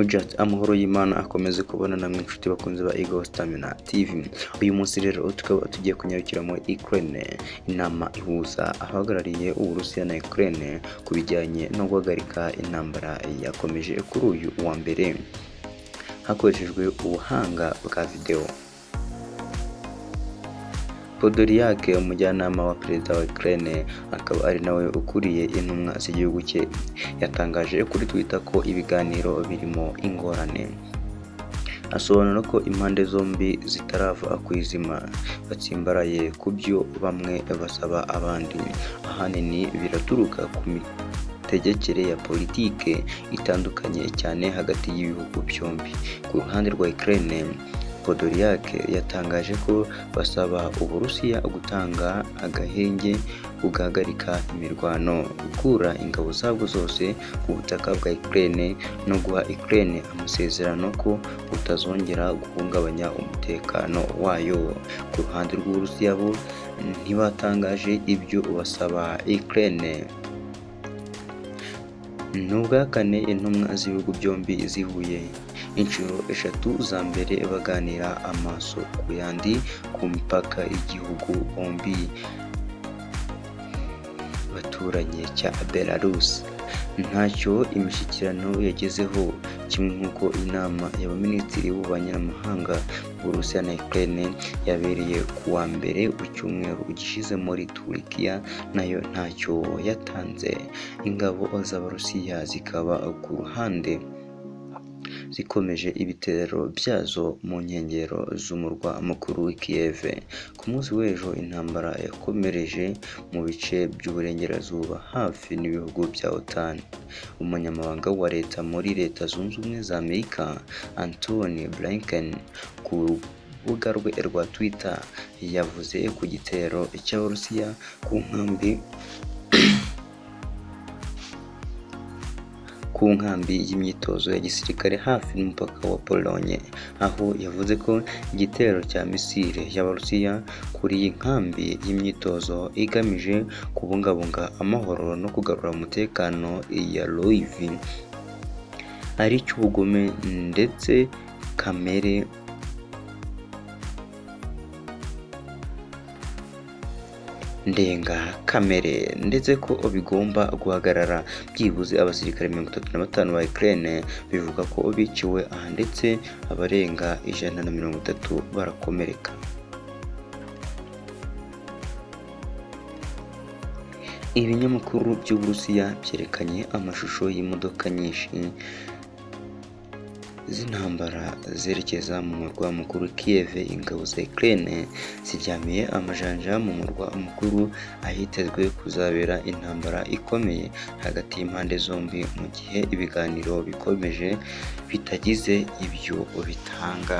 Just amahoro y'Imana akomeze kubona namwe inshuti bakunze ba Eagle Stamina TV. Uyu munsi rero tukaba tugiye kunyarukira muri Ukraine, inama ihuza abahagarariye Uburusiya na Ukraine ku bijyanye no guhagarika intambara yakomeje kuri uyu wa mbere hakoreshejwe ubuhanga bwa video. Podolyak, umujyanama wa perezida wa Ukraine akaba ari nawe ukuriye intumwa z'igihugu cye, yatangaje kuri Twitter ko ibiganiro birimo ingorane. Asobanura ko impande zombi zitarava ku izima, batsimbaraye ku byo bamwe basaba abandi, ahanini biraturuka ku mitegekere ya politike itandukanye cyane hagati y'ibihugu byombi. Ku ruhande rwa Ukraine, Podolyak yatangaje ko basaba Uburusiya gutanga agahenge, guhagarika imirwano, gukura ingabo zabwo zose ku butaka bwa Ukraine no guha Ukraine amasezerano ko butazongera guhungabanya umutekano wayo. Ku ruhande rw'Uburusiya bo ntibatangaje ibyo basaba Ukraine. Ni ubwa kane intumwa z'ibihugu byombi zihuye, inshuro eshatu za mbere baganira amaso ku yandi ku mipaka y'igihugu bombi baturanye cya Belarus. Ntacyo imishyikirano yagezeho, kimwe nk'uko inama y'abaminisitiri b'ububanyi n'amahanga b'Uburusiya na Ukraine yabereye ku wa mbere w'icyumweru gishize muri Turukiya nayo ntacyo yatanze. Ingabo z'Abarusiya zikaba ku ruhande zikomeje ibitero byazo mu nkengero z'umurwa mukuru wa Kiev. Ku munsi w'ejo intambara yakomereje mu bice by'uburengerazuba hafi n'ibihugu bya OTAN. Umunyamabanga wa leta muri Leta Zunze Ubumwe za Amerika Antony Blinken ku rubuga rwe rwa Twitter yavuze ku gitero cy'Abarusiya ku nkambi y'imyitozo ya gisirikare hafi n'umupaka wa Pologne, aho yavuze ko igitero cya misile y'Abarusiya kuri iyi nkambi y'imyitozo igamije kubungabunga amahoro no kugarura umutekano ya Lviv ari icy'ubugome ndetse ndengakamere, ndetse ko bigomba guhagarara. Byibuze abasirikare 35 ba Ukraine bivuga ko biciwe aha ndetse abarenga 130 barakomereka. Ibinyamakuru by'Uburusiya byerekanye amashusho y'imodoka nyinshi z'intambara zerekeza mu murwa mukuru Kiev. Ingabo za Ukraine ziryamiye amajanja mu murwa mukuru ahitezwe kuzabera intambara ikomeye hagati y'impande zombi, mu gihe ibiganiro bikomeje bitagize ibyo bitanga.